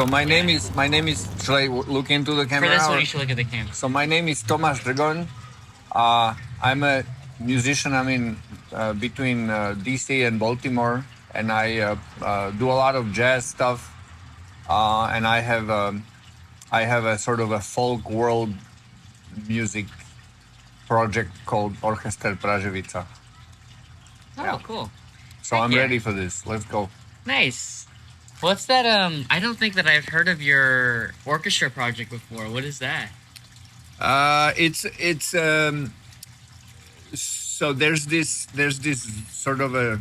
So my name is. Should I look into the For camera? this one, or- you should look at the camera. So my name is Tomas Drgon. I'm a musician. I'm in between DC and Baltimore, and I do a lot of jazz stuff. And I have a sort of a folk world music project called Orchester Praževica. Oh, Yeah. cool. So Heck I'm yeah. ready for this. Let's go. Nice. What's that? I don't think that I've heard of your orchestra project before. What is that? It's so there's this sort of a.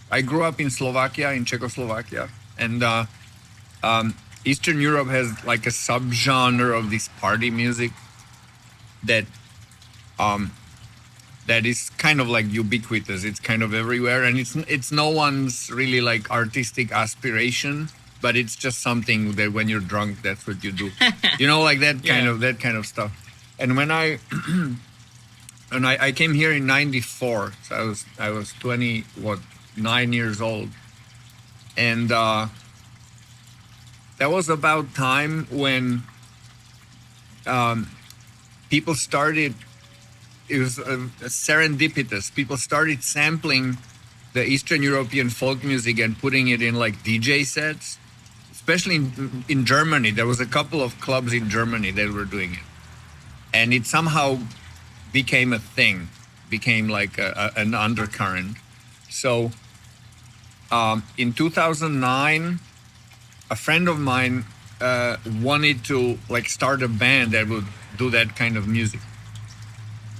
I grew up in Slovakia, in Czechoslovakia, and Eastern Europe has like a subgenre of this party music that um, that is kind of like ubiquitous. It's kind of everywhere, and it's no one's really like artistic aspiration, but it's just something that when you're drunk, that's what you do. Like that kind Yeah. of stuff. And when I came here in '94, so I was 9 years old, and that was about time when people started. It was serendipitous. People started sampling the Eastern European folk music and putting it in like DJ sets, especially in Germany. There was a couple of clubs in Germany that were doing it, and it somehow became a thing, became like an undercurrent. So in 2009, a friend of mine wanted to like start a band that would do that kind of music.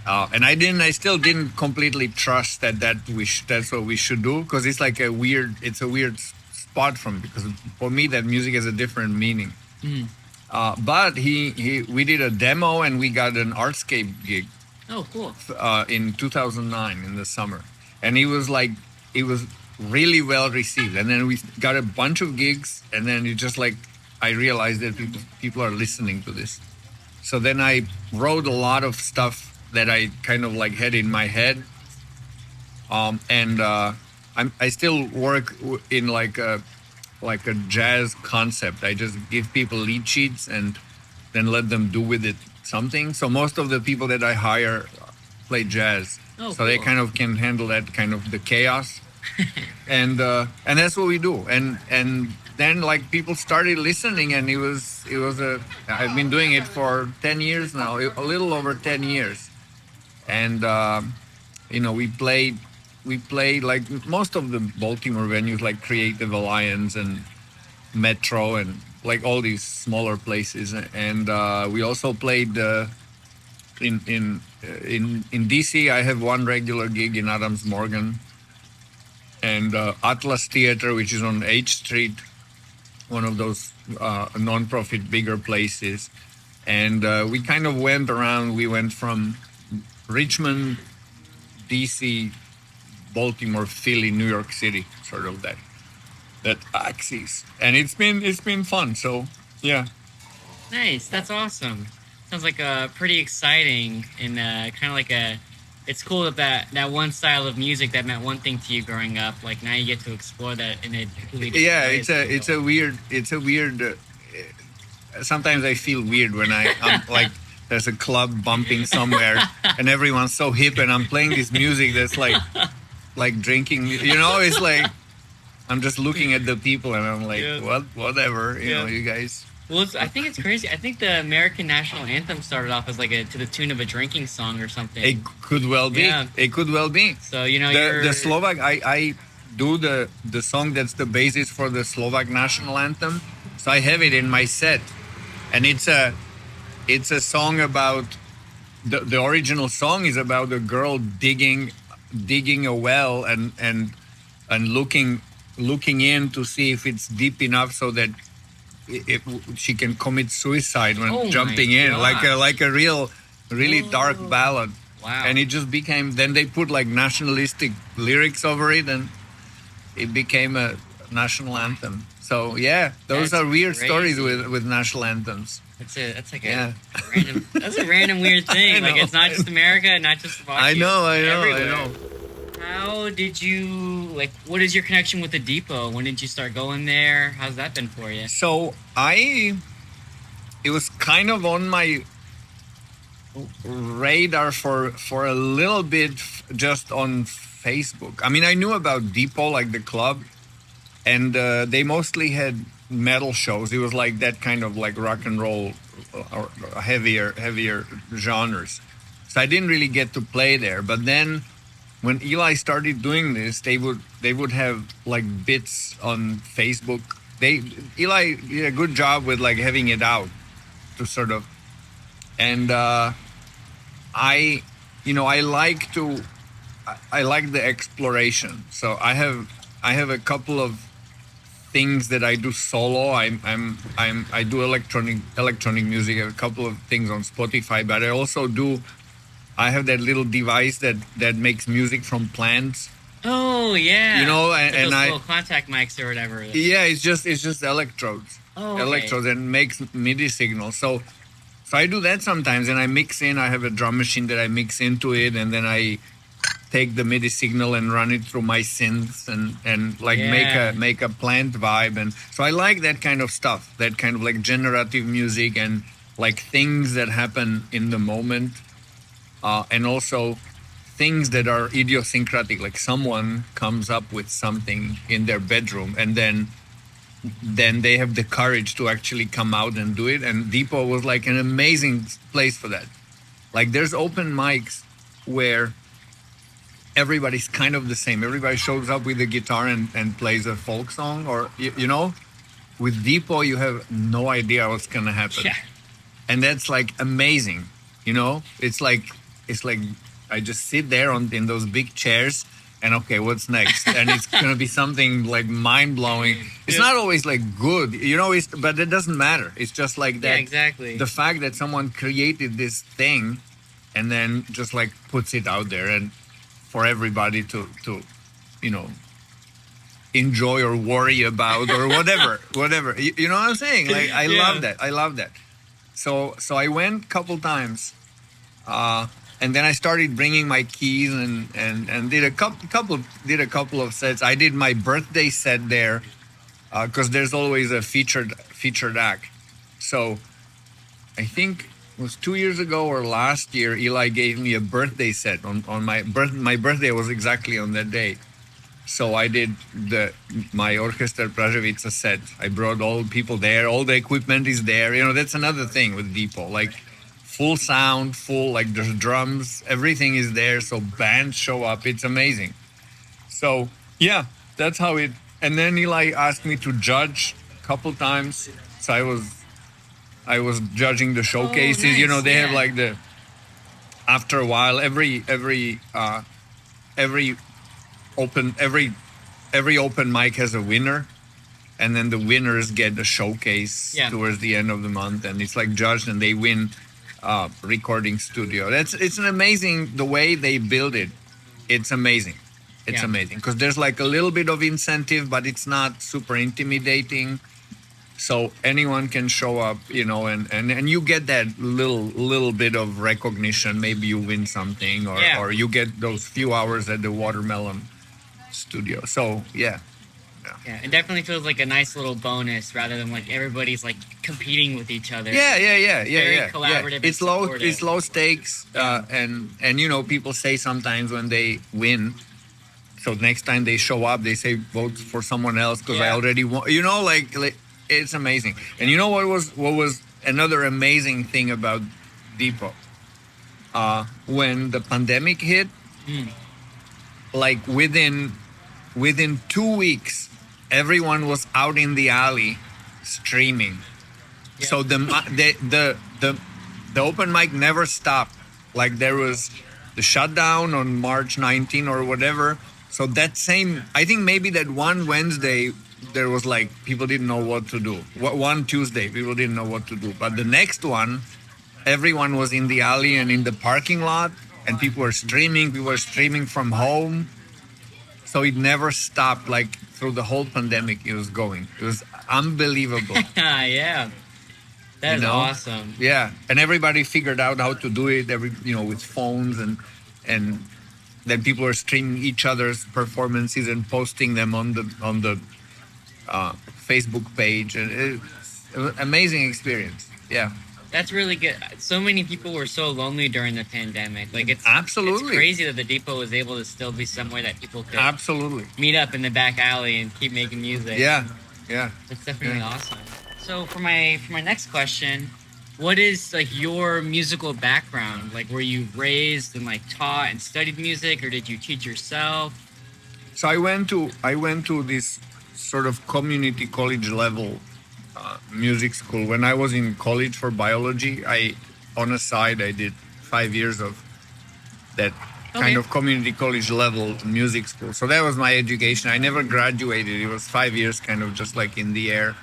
And I still didn't completely trust that's what we should do, because it's like it's a weird spot because for me that music has a different meaning. Mm. But we did a demo and we got an Artscape gig Oh, cool. in 2009 in the summer, and it was really well received. And then we got a bunch of gigs, and then it just like I realized that people are listening to this. So then I wrote a lot of stuff that I kind of like had in my head, and I still work in like a jazz concept. I just give people lead sheets and then let them do with it something. So most of the people that I hire play jazz, Oh, so they cool. kind of can handle that kind of the chaos, and that's what we do. And then like people started listening, and it was I've been doing it for 10 years now, a little over 10 years. And we played like most of the Baltimore venues, like Creative Alliance and Metro and like all these smaller places. And we also played in DC. I have one regular gig in Adams Morgan, and Atlas Theater, which is on H Street, one of those non-profit bigger places. And we kind of went around. We went from Richmond, DC, Baltimore, Philly, New York City, sort of that axis, and it's been fun. So yeah. Nice. That's awesome. Sounds like pretty exciting and kind of like a. It's cool that one style of music that meant one thing to you growing up, like now you get to explore that in a completely different Yeah, way. it's a weird. Sometimes I feel weird when I'm like there's a club bumping somewhere and everyone's so hip, and I'm playing this music that's like drinking. It's like I'm just looking at the people and I'm like, Yeah. whatever, Yeah. you guys. Well, I think it's crazy. I think the American national anthem started off as like to the tune of a drinking song or something. It could well be. Yeah. It could well be. So you're The Slovak. I do the song that's the basis for the Slovak national anthem. So I have it in my set, and it's a song about the original song is about a girl digging a well and looking in to see if it's deep enough so that she can commit suicide when Oh my jumping in, gosh. like a really dark Whoa. ballad. Wow. And it just became. Then they put like nationalistic lyrics over it, and it became a national anthem. So yeah, those That's are weird stories crazy. with national anthems. That's like Yeah. That's a random weird thing. I Like know, it's not just America, not just Slovakia. I know. everywhere. How did you like? What is your connection with the depot? When did you start going there? How's that been for you? So it was kind of on my radar for a little bit, just on Facebook. I mean, I knew about Depot, like the club, and they mostly had metal shows. It was like that kind of like rock and roll, or heavier genres. So I didn't really get to play there. But then when Eli started doing this, they would have like bits on Facebook. Eli did a good job with like having it out to sort of, and I, I like to, I like the exploration. So I have a couple of things that I do solo. I do electronic music. I have a couple of things on Spotify, but I also do. I have that little device that makes music from plants. Oh yeah, And, like those I little contact mics or whatever. yeah, it's just electrodes, Oh, okay. electrodes, and makes MIDI signals. So I do that sometimes, and I mix in. I have a drum machine that I mix into it, and then I take the MIDI signal and run it through my synths, and like Yeah. make a plant vibe. And so I like that kind of stuff, that kind of like generative music, and like things that happen in the moment, and also things that are idiosyncratic. Like someone comes up with something in their bedroom, and then they have the courage to actually come out and do it. And Depot was like an amazing place for that. Like there's open mics where everybody's kind of the same. Everybody shows up with a guitar and plays a folk song, or with Depot you have no idea what's gonna happen. Yeah. And that's like amazing. It's like I just sit there in those big chairs, and okay, what's next? And it's gonna be something like mind blowing. It's Yeah. not always like good, but it doesn't matter. It's just like that. Yeah, exactly. The fact that someone created this thing and then just like puts it out there, and for everybody to you know enjoy or worry about, or whatever. You know what I'm saying? Like I Yeah. love that. So I went a couple times, and then I started bringing my keys, and did a couple of sets. I did my birthday set there, because there's always a featured act. So I think it was 2 years ago or last year, Eli gave me a birthday set on my birthday was exactly on that day. So I did my Orchestra Praževica set. I brought all people there. All the equipment is there. That's another thing with Depot. Like full sound, like there's drums, everything is there. So bands show up. It's amazing. So yeah, that's how it. And then Eli asked me to judge a couple times. So I was judging the showcases. nice, They have yeah. like after a while, every open every open mic has a winner, and then the winners get a showcase Yeah. towards the end of the month, and it's like judged, and they win recording studio. It's an amazing the way they build it. It's amazing. It's Yeah. amazing because there's like a little bit of incentive, but it's not super intimidating. So anyone can show up, and you get that little bit of recognition. Maybe you win something, or Yeah. or you get those few hours at the Watermelon studio. So yeah. Yeah, it definitely feels like a nice little bonus rather than like everybody's like competing with each other. Yeah. very collaborative and It's low. supportive. It's low stakes, and people say sometimes when they win. So next time they show up, they say vote for someone else because I Yeah. already won. Like it's amazing. And you know what was another amazing thing about Depot? When the pandemic hit, like within 2 weeks, everyone was out in the alley streaming. Yeah. So the open mic never stopped. Like there was the shutdown on March 19 or whatever. So I think maybe that one Wednesday there was like people didn't know what to do. One Tuesday people didn't know what to do. But the next one, everyone was in the alley and in the parking lot, and people were streaming. People were streaming from home. So it never stopped. Like through the whole pandemic, it was going. It was unbelievable. Yeah. That is awesome. Yeah, and everybody figured out how to do it. With phones and then people were streaming each other's performances and posting them on the Facebook page, and it was an amazing experience. Yeah, That's really good. So many people were so lonely during the pandemic. Like it's absolutely it's crazy that the depot was able to still be somewhere that people could absolutely. meet up in the back alley and keep making music. Yeah, yeah. That's definitely Yeah. awesome. So for my next question, what is like your musical background? Like were you raised and like taught and studied music, or did you teach yourself? So I went to this sort of community college level music school. When I was in college for biology, I on a side I did 5 years of that kind Okay. of community college level music school. So that was my education. I never graduated. It was 5 years, kind of just like in the air.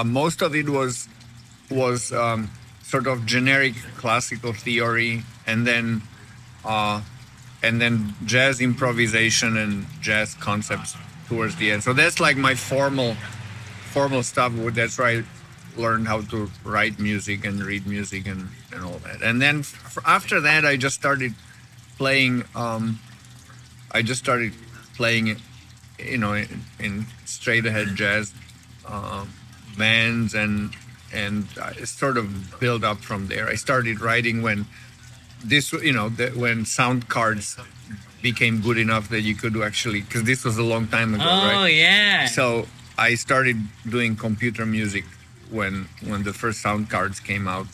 Most of it was sort of generic classical theory, and then jazz improvisation and jazz concepts towards the end. So that's like my formal stuff. That's where I learned how to write music and read music and all that. And then after that, I just started playing. I just started playing, in straight ahead jazz bands, and I sort of built up from there. I started writing when when sound cards became good enough that you could actually, because this was a long time ago, Oh right? yeah. So I started doing computer music when the first sound cards came out.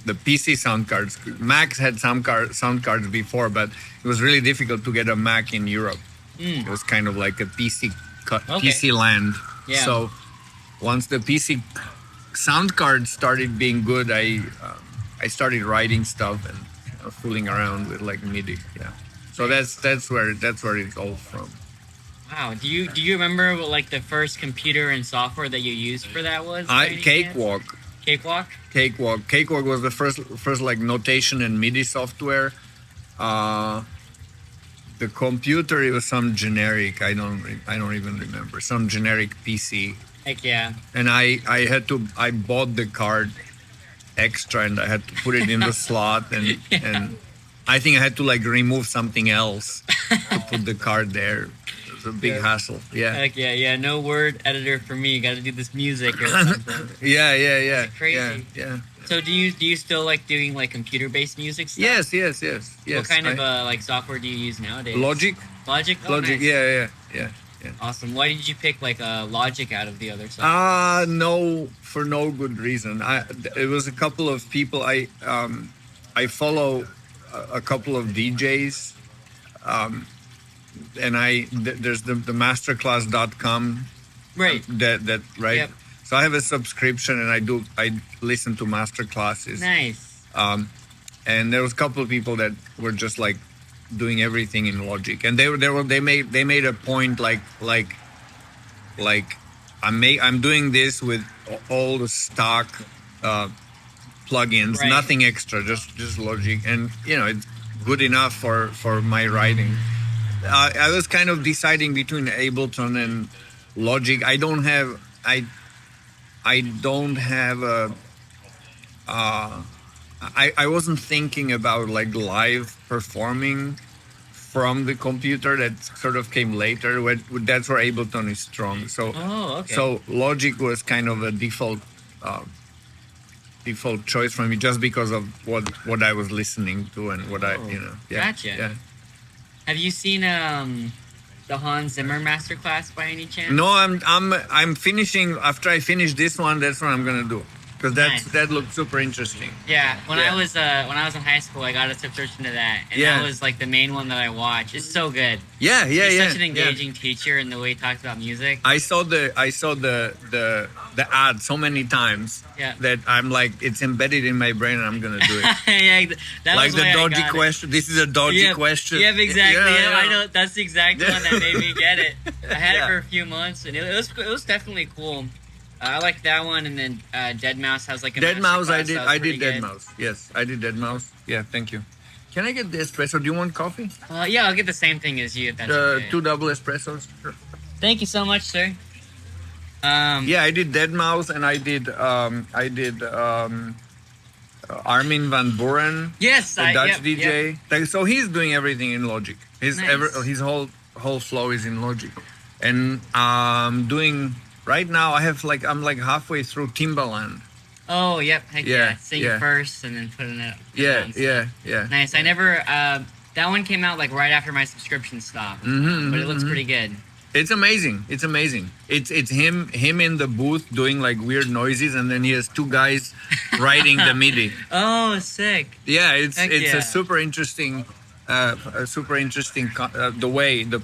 The PC sound cards. Macs had sound cards before, but it was really difficult to get a Mac in Europe. It was kind of like a PC land. Yeah. So once the PC sound cards started being good, I started writing stuff and fooling around with like MIDI. Yeah. So that's where it's all from. Wow. Do you remember what like the first computer and software that you used for that was? by any chance? Cakewalk. Cakewalk was the first like notation and MIDI software. The computer, it was some generic. I don't even remember, some generic PC. Heck yeah. And I bought the card extra, and I had to put it in the slot, and I think I had to like remove something else to put the card there. It was a big hassle. Yeah. Heck yeah. No word editor for me. Got to do this music or something. Yeah. That's crazy. Yeah. So do you still like doing like computer based music stuff? Yes. What kind of like software do you use nowadays? Logic? Logic. Oh, Logic. nice. Yeah. Awesome. Why did you pick like Logic out of the other software? No, for no good reason. It was a couple of people. I follow a couple of DJs, and there's the masterclass.com. Right. That right. Yep. So I have a subscription, and I listen to master classes. Nice. And there was a couple of people that were just like doing everything in Logic, and they made a point like I'm doing this with all the stock plugins, Right. nothing extra, just Logic, and it's good enough for my writing. I was kind of deciding between Ableton and Logic. I don't have a. I wasn't thinking about like live performing from the computer. That sort of came later. That's where Ableton is strong. So Oh, okay. so Logic was kind of a default choice for me, just because of what I was listening to and what Gotcha. Yeah. Have you seen the Hans Zimmer masterclass by any chance? No, I'm finishing. After I finish this one, that's what I'm gonna do, because Nice. that looked super interesting. Yeah, when Yeah. I was in high school, I got a subscription to that, and Yeah. that was like the main one that I watched. It's so good. Yeah. He's such an engaging teacher in the way he talks about music. I saw the ad so many times Yeah. that I'm like, it's embedded in my brain, and I'm gonna do it. Yeah, that Like was the why I dodgy got it. question. This is a dodgy Yep, question. Yep, exactly. Yeah, Yep, yeah. I know. That's the exact one that made me get it. I had Yeah. it for a few months, and it was definitely cool. I like that one, and then Dead Mouse has like a Dead Mouse, masterclass that was I pretty did Dead good. Mouse. Yes, I did Dead Mouse. Yeah, thank you. Can I get the espresso? Do you want coffee? Yeah, I'll get the same thing as you. If that's okay. 2 double espressos. Sure. Thank you so much, sir. Yeah, I did Dead Mouse, and I did Armin van Buuren, Yes, the Dutch DJ. Like, so he's doing everything in Logic. Nice. His whole flow is in Logic, and doing right now. I'm like halfway through Timbaland. Oh, yep. Heck yeah. Yeah, Sing yeah, first and then putting it yeah, on yeah, stuff. yeah. Nice. I never. That one came out like right after my subscription stopped, but it looks pretty good. It's amazing. It's amazing. It's him in the booth doing like weird noises, and then he has two guys writing the MIDI. Oh, sick. Yeah, it's Heck it's yeah. a super interesting the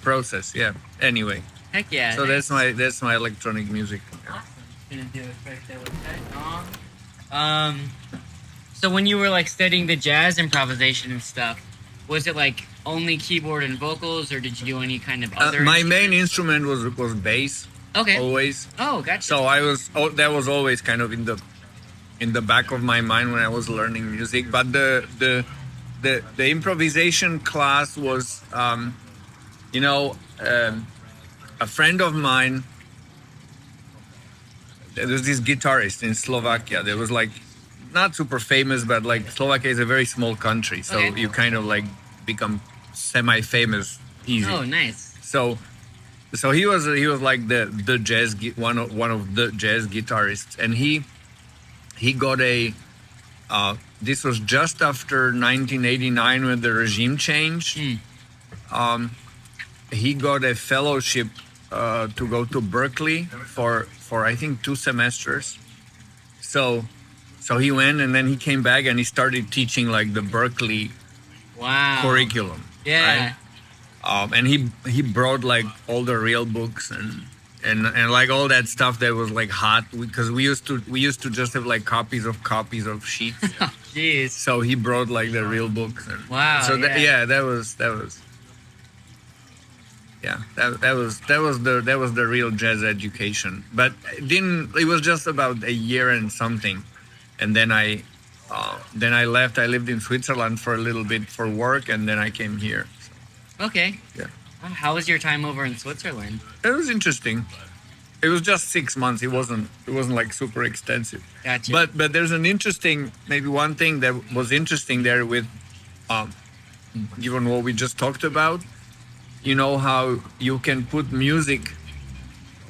process. Yeah. Anyway, Heck yeah. so nice. that's my electronic music. Gonna do it right there with that gong. So when you were like studying the jazz improvisation and stuff, was it like only keyboard and vocals, or did you do any kind of other? My main instrument was bass. Okay. Always. Oh, gotcha. So that was always kind of in the back of my mind when I was learning music. But the improvisation class was, a friend of mine. There was this guitarist in Slovakia. There was like not super famous, but like Slovakia is a very small country, so Okay. you kind of like become semi-famous easy. Oh, nice. So he was like the jazz one of the jazz guitarists, and he got a this was just after 1989 when the regime changed. He got a fellowship to go to Berkeley for I think 2 semesters. So he went, and then he came back and he started teaching like the Berkeley Wow. curriculum. Yeah. Right? And he brought like all the real books and like all that stuff that was like hot, because we used to just have like copies of sheets. Jeez. So he brought like the real books. And Wow, So yeah. that was the real jazz education. But it was just about a year and something, and then I left. I lived in Switzerland for a little bit for work, and then I came here. Okay. Yeah. How was your time over in Switzerland? It was interesting. It was just 6 months. It wasn't like super extensive. Gotcha. But there's an interesting, maybe one thing that was interesting there with, given what we just talked about, you know how you can put music,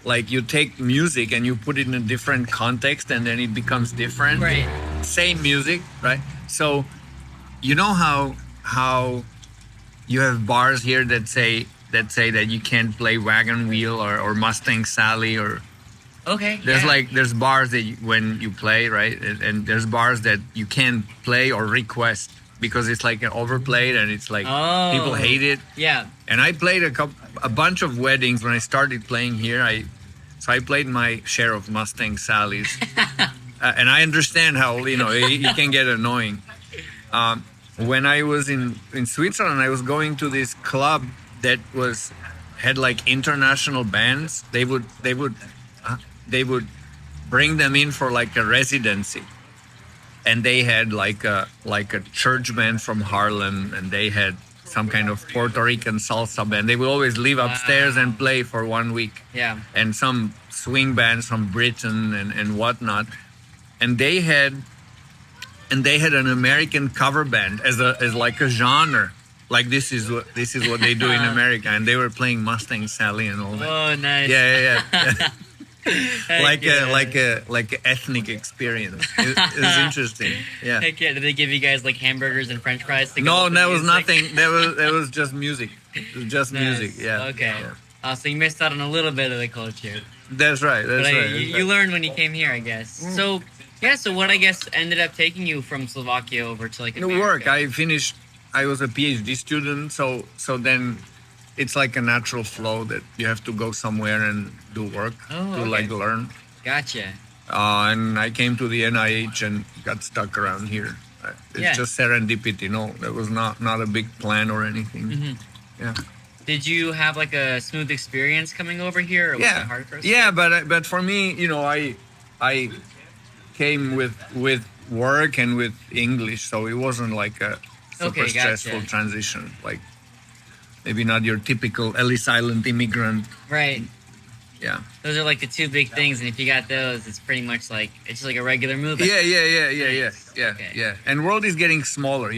like you take music and you put it in a different context and then it becomes different. Right. Same music, right? So, you know how you have bars here that say that you can't play Wagon Wheel or Mustang Sally or Okay. there's yeah. there's bars that when you play, right, and there's bars that you can't play or request because it's like an overplayed and it's like people hate it. Yeah. And I played a bunch of weddings when I started playing here. I played my share of Mustang Sallies, and I understand how it can get annoying. When I was in Switzerland, I was going to this club that had like international bands. They would bring them in for like a residency, and they had like a church band from Harlem, and they had some kind of Puerto Rican salsa band. They would always live upstairs and play for 1 week. Yeah. And some swing bands from Britain and whatnot, and they had an American cover band as like a genre. Like this is what they do in America, and they were playing Mustang Sally and all that. Oh, nice. Yeah. Heck yeah. like a ethnic experience. It was interesting. Yeah. Heck yeah. Did they give you guys like hamburgers and French fries to go No, with the that was music? nothing. That was just music. It was just Nice. music. Yeah. Okay. Yeah. So you missed out on a little bit of the culture. That's right. But That's right. you learned when you came here, I guess. So what I guess ended up taking you from Slovakia over to like America? work. I was a PhD student, so then it's like a natural flow that you have to go somewhere and do work to like learn. Gotcha. And I came to the NIH and got stuck around here. It's just serendipity. No, that was not a big plan or anything. Yeah. Did you have like a smooth experience coming over here, or was it hard for us? Yeah, but for me, I came with work and with English, so it wasn't like a super stressful transition. Like maybe not your typical Ellis Island immigrant. Right. Yeah. Those are like the two big things, and if you got those, it's pretty much like it's just like a regular move. Yeah. And world is getting smaller.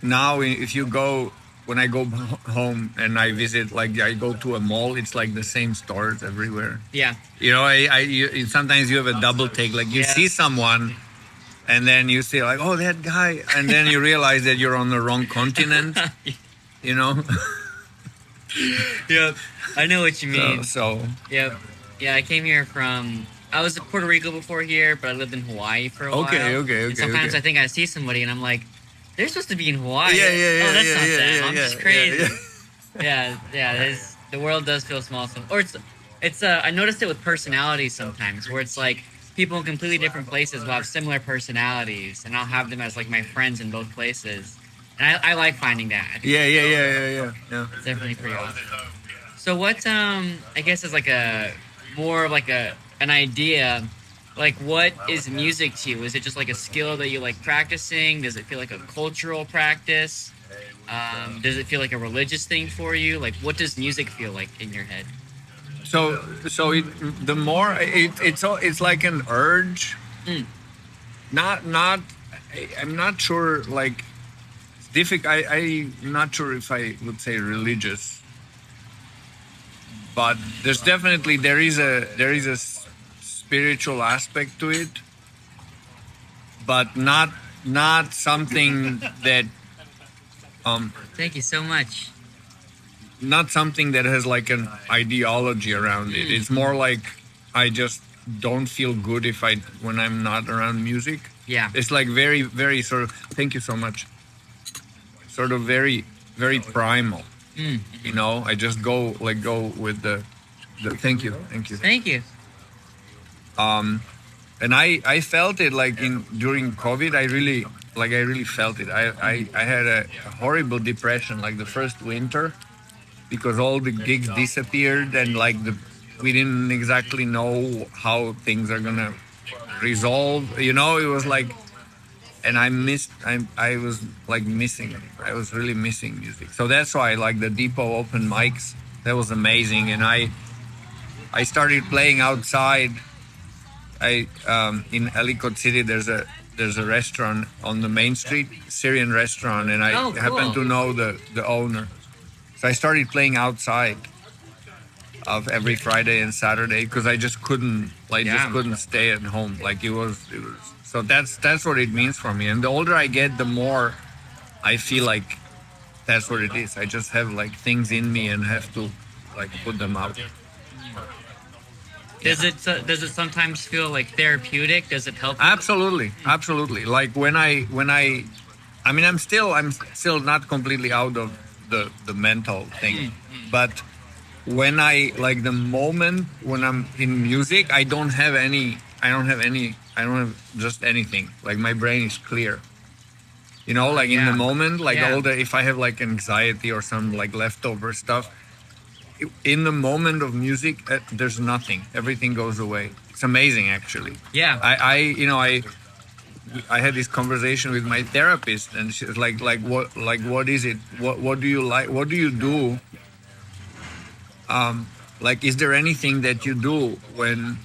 now if you go when I go home and I visit, like I go to a mall, it's like the same stores everywhere. Yeah. You know, sometimes you have a double take. Like you Yeah. see someone, and then you say like, "Oh, that guy," and then you realize that you're on the wrong continent. You know. Yep. I know what you mean. So Yep. Yeah, I came here from. I was in Puerto Rico before here, but I lived in Hawaii for a while. Okay, And sometimes okay. I think I see somebody and I'm like, they're supposed to be in Hawaii. Yeah. Oh, that's not Yeah. them. I'm Yeah. just crazy. Yeah. The world does feel small. Or it's. I noticed it with personalities sometimes, where it's like people in completely different places will have similar personalities, and I'll have them as like my friends in both places. And I like finding that. I think Yeah. it's definitely pretty awesome. So what I guess is like a more of like an idea, like what is music to you? Is it just like a skill that you like practicing? Does it feel like a cultural practice? Does it feel like a religious thing for you? Like what does music feel like in your head? So the more it's like an urge. Mm. I'm not sure, like it's difficult. I'm not sure if I would say religious, but there is a spiritual aspect to it, but not something that Thank you so much. not something that has like an ideology around it. It's more like I just don't feel good when I'm not around music. Yeah. It's like very, very sort of. Thank you so much. Sort of very, very primal. Mm. You know, I just go with the. Thank you. Thank you. And I felt it like during COVID. I really felt it. I had a horrible depression like the first winter, because all the gigs disappeared, and like we didn't exactly know how things are gonna resolve. You know, it was like, and I was like missing. I was really missing music. So that's why like the Depot open mics, that was amazing, and I started playing outside. In Ellicott City, there's a restaurant on the main street, Syrian restaurant, and I Oh, happen cool. to know the owner. So I started playing outside of every Friday and Saturday, because I just couldn't stay at home. Like it was so that's what it means for me. And the older I get, the more I feel like that's what it is. I just have like things in me and have to like put them out. Does it sometimes feel like therapeutic? Does it help? Absolutely. Like when I mean, I'm still not completely out of the mental thing, but when I like the moment when I'm in music, I don't have just anything. Like my brain is clear. You know, like in the moment, like Yeah. if I have like anxiety or some like leftover stuff, in the moment of music, there's nothing. Everything goes away. It's amazing, actually. Yeah. I had this conversation with my therapist, and she's like what is it? What do you like? What do you do? Like, is there anything that you do when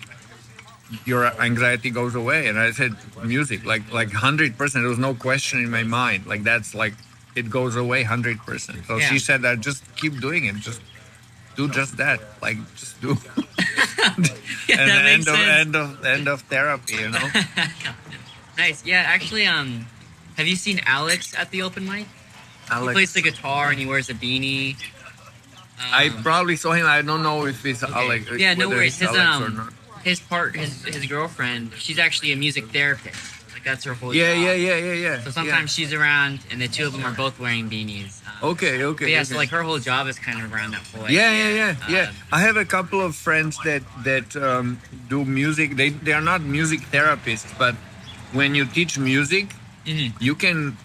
your anxiety goes away? And I said music, like 100%. There was no question in my mind. Like that's like it goes away 100%. So Yeah. she said that just keep doing it. Just do just that. Like just do. Yeah, And that makes sense. end of therapy. You know. Nice. Yeah, actually, have you seen Alex at the open mic? He plays the guitar and he wears a beanie. I probably saw him. I don't know if it's Alex. Yeah, no whether worries. it's Alex or not. His girlfriend, she's actually a music therapist. Like that's her whole Yeah. job. So sometimes she's around, and the two of them are both wearing beanies. Okay. But yeah, okay. so like her whole job is kind of around that whole Yeah. idea. I have a couple of friends that do music. They are not music therapists, but when you teach music, Mhm. you can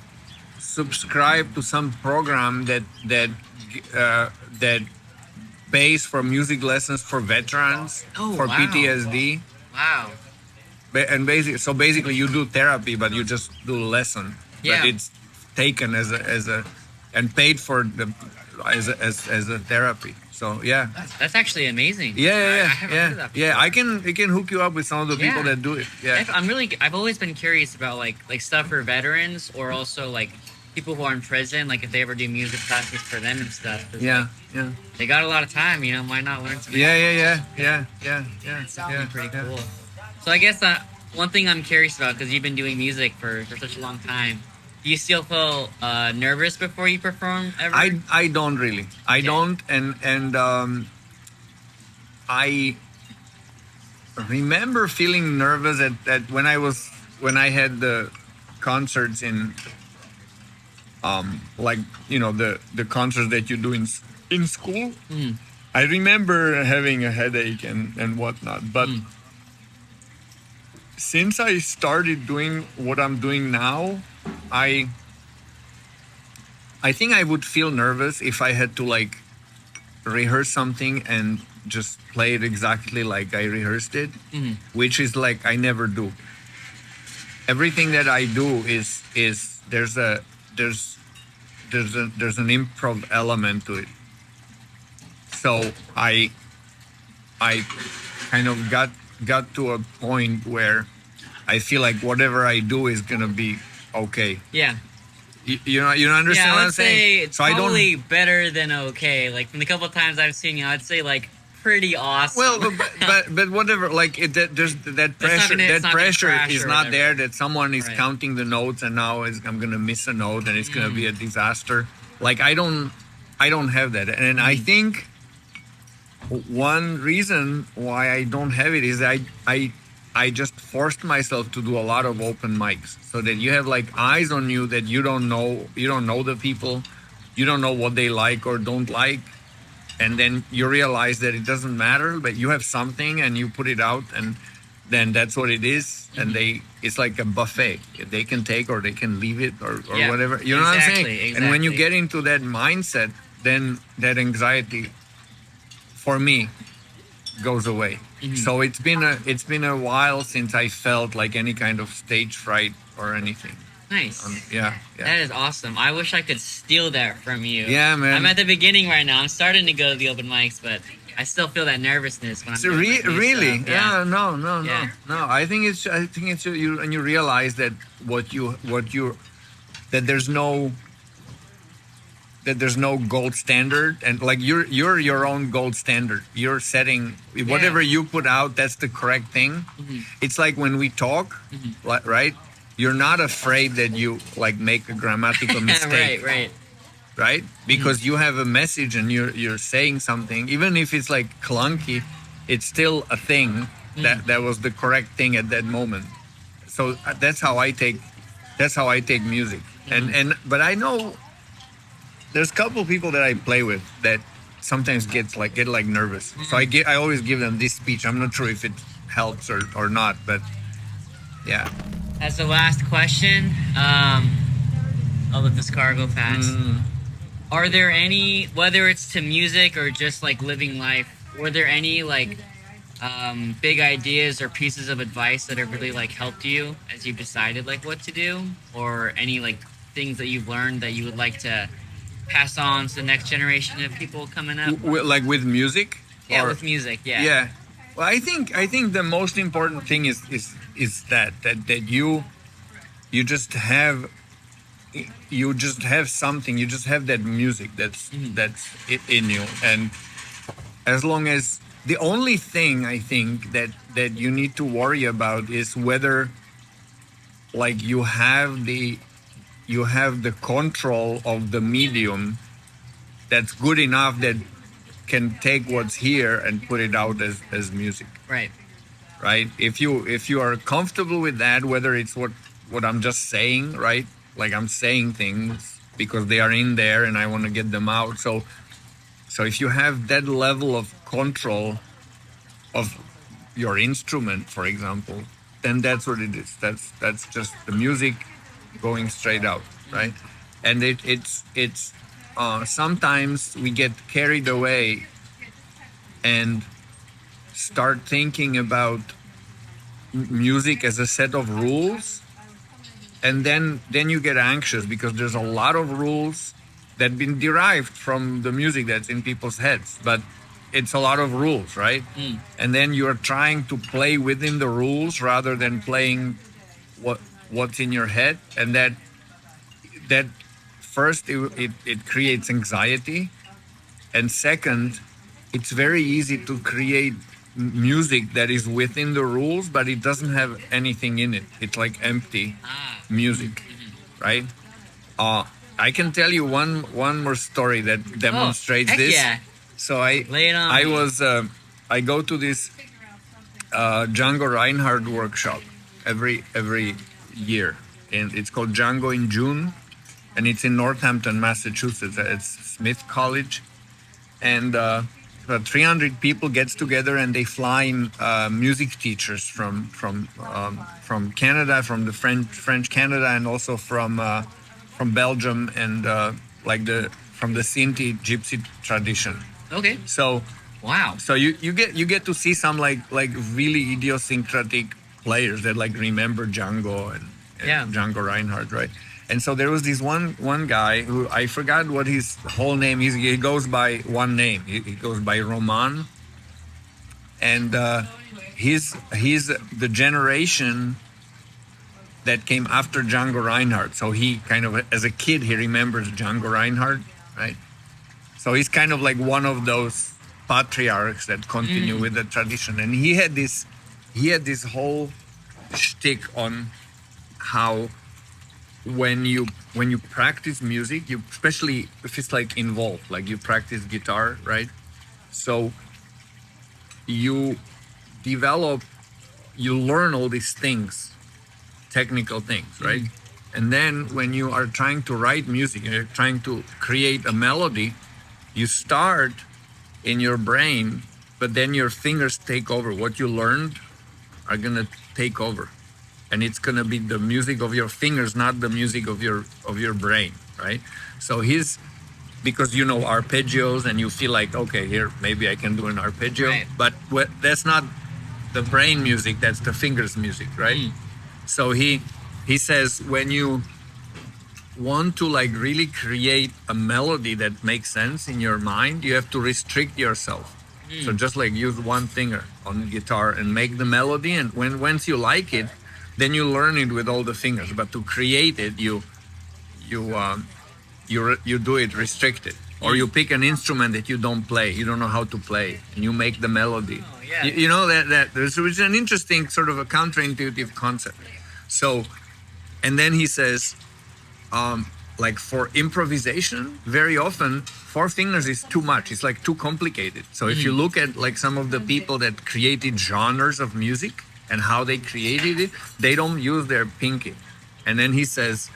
subscribe to some program that pays for music lessons for veterans, Oh, for wow. PTSD. Wow. And basically you do therapy, but you just do a lesson. Yeah. But it's taken as a and paid for as a therapy. So yeah. That's actually amazing. I Yeah. haven't heard of that before. I can hook you up with some of the people Yeah. that do it. Yeah. I've always been curious about like stuff for veterans, or also like people who are in prison, like if they ever do music classes for them and stuff. 'Cause, Yeah, like, yeah, they got a lot of time, you know, why not learn something? yeah. It's definitely pretty Yeah. cool. So I guess one thing I'm curious about, because you've been doing music for such a long time, do you still feel nervous before you perform ever? I don't really. I Okay. don't, and I remember feeling nervous at when I had the concerts in like the concerts that you do in school. Mm, I remember having a headache and whatnot, but mm, since I started doing what I'm doing now, I I think I would feel nervous if I had to like rehearse something and just play it exactly like I rehearsed it, mm. which is like I never do. Everything that I do is there's an improv element to it. So I kind of got to a point where I feel like whatever I do is gonna be okay. Yeah. You understand Yeah, what I I'm would say saying? it's So I don't. probably better than okay. Like from the couple of times I've seen you, I'd say like pretty awesome. Well, but whatever. Like there's that It's not pressure. gonna- it's That not gonna pressure crash is or not whatever. there. That someone is Right. counting the notes, and now I'm gonna miss a note, and it's gonna be a Mm. disaster. Like I don't have that, and I think one reason why I don't have it is I just forced myself to do a lot of open mics, so that you have like eyes on you that you don't know the people, you don't know what they like or don't like, and then you realize that it doesn't matter, but you have something and you put it out, and then that's what it is. And it's like a buffet. They can take or they can leave it or Yeah, whatever. You know what I'm saying? exactly, And when you exactly. get into that mindset, then that anxiety for me goes away. So it's been a while since I felt like any kind of stage fright or anything. Nice. Yeah. That is awesome. I wish I could steal that from you. Yeah, man. I'm at the beginning right now. I'm starting to go to the open mics, but I still feel that nervousness when I'm So doing, like, new really, stuff. yeah, no. Yeah. I think it's you, and you realize that that there's no gold standard, and like you're your own gold standard. You're setting whatever you put out. That's the correct thing. Mhm. It's like when we talk, right? You're not afraid that you like make a grammatical mistake, right. right? Because you have a message and you're saying something, even if it's like clunky, it's still a thing that was the correct thing at that moment. So that's how I take music. And but I know there's a couple people that I play with that sometimes get like nervous. So I always give them this speech. I'm not sure if it helps or not, but yeah. As the last question, I'll let this car go past. Are there any, whether it's to music or just like living life, were there any like big ideas or pieces of advice that have really like helped you as you've decided like what to do, or any like things that you've learned that you would like to pass on to the next generation of people coming up? Like with music? Yeah, Or- with music. Yeah. Yeah. Well, I think the most important thing is that you just have something. You just have that music that's in you, and as long as the only thing I think that you need to worry about is whether like you have the control of the medium that's good enough that can take what's here and put it out as music, Right. right? If you are comfortable with that, whether it's what I'm just saying, right? Like I'm saying things because they are in there and I want to get them out. So if you have that level of control of your instrument, for example, then that's what it is. That's just the music going straight out, right? And it's sometimes we get carried away and start thinking about music as a set of rules, and then you get anxious because there's a lot of rules that have been derived from the music that's in people's heads, but it's a lot of rules, right? And then you're trying to play within the rules rather than playing what's in your head, and that first it creates anxiety, and second, it's very easy to create music that is within the rules, but it doesn't have anything in it. It's like empty Ah. music, right? I can tell you one more story that demonstrates heck this. yeah. So I Lay it on I me. was I go to this Django Reinhardt workshop every year, and it's called Django in June, and it's in Northampton, Massachusetts. It's Smith College, and about 300 people gets together, and they fly in music teachers from Canada, from the French Canada, and also from Belgium, and from the Sinti Gypsy tradition. Okay. So Wow. so you get to see some like really idiosyncratic players that like remember Django and Yeah. Django Reinhardt, right? And so there was this one guy who I forgot what his whole name is. He goes by one name. He goes by Roman, and he's the generation that came after Django Reinhardt. So he kind of, as a kid, he remembers Django Reinhardt, right? So he's kind of like one of those patriarchs that continue with the tradition. And he had this whole shtick on how when you practice music, you, especially if it's like involved, like you practice guitar, right? So you learn all these things, technical things, right? And then when you are trying to write music and you're trying to create a melody, you start in your brain, but then your fingers take over. What you learned are gonna take over, and it's gonna be the music of your fingers, not the music of your brain, right? So because you know arpeggios, and you feel like, okay, here maybe I can do an arpeggio, Right. but that's not the brain music. That's the fingers music, right? So he says when you want to like really create a melody that makes sense in your mind, you have to restrict yourself. So just like use one finger on the guitar and make the melody, and once you like it, then you learn it with all the fingers. But to create it, you do it restricted, or you pick an instrument that you don't play, you don't know how to play, and you make the melody. Oh, yeah. You know that there's an interesting sort of a counterintuitive concept. So, and then he says, like for improvisation, very often 4 fingers is too much. It's like too complicated. So if you look at like some of the people that created genres of music and how they created it, they don't use their pinky. And then he says,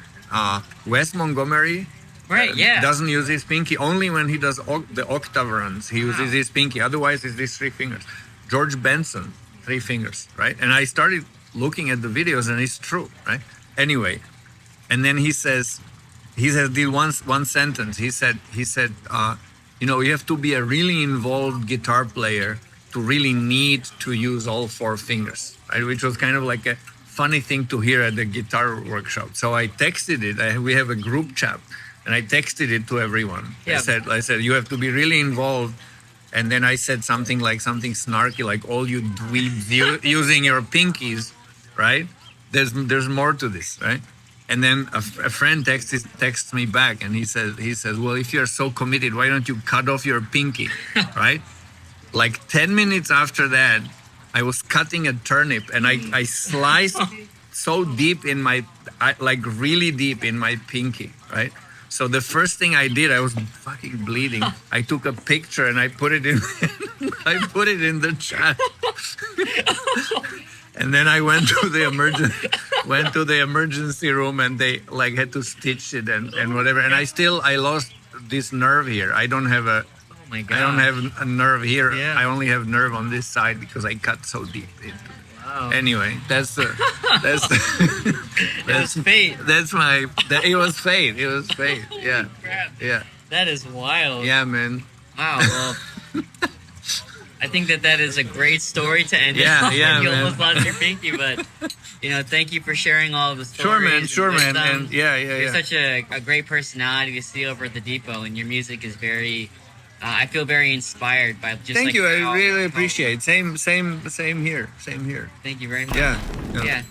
Wes Montgomery Right. Yeah. doesn't use his pinky. Only when he does the octave runs, he uses his pinky. Otherwise, it's these 3 fingers. George Benson, 3 fingers, right? And I started looking at the videos, and it's true, right? Anyway, and then he says the one sentence. He said, you have to be a really involved guitar player to really need to use all 4 fingers, right? Which was kind of like a funny thing to hear at the guitar workshop. So I texted it. We have a group chat, and I texted it to everyone. Yeah. I said you have to be really involved. And then I said something snarky, like all you dweebs using your pinkies, right? There's more to this, right? And then a friend texts me back, and he says, well, if you're so committed, why don't you cut off your pinky, right? Like 10 minutes after that, I was cutting a turnip, and I sliced so deep really deep in my pinky, right? So the first thing I did, I was fucking bleeding. I took a picture and I put it in the chat. And then I went to the emergency room, and they like had to stitch it and whatever. And I lost this nerve here. I don't have Oh my god. I don't have a nerve here. Yeah. I only have nerve on this side because I cut so deep into it. Wow. Anyway, It was fate. it was fate. It was fate. Yeah. Crap. Yeah. That is wild. Yeah, man. Wow. Well, I think that is a great story to end it Yeah, on. yeah, You man. almost lost your pinky, but thank you for sharing all of the stories. Sure, man. wisdom. And yeah. You're such a great personality to see over at the depot, and your music is very. I feel very inspired by just. Thank like you. I how- really how- appreciate it. Same here. Same here. Thank you very much. Yeah. Yeah.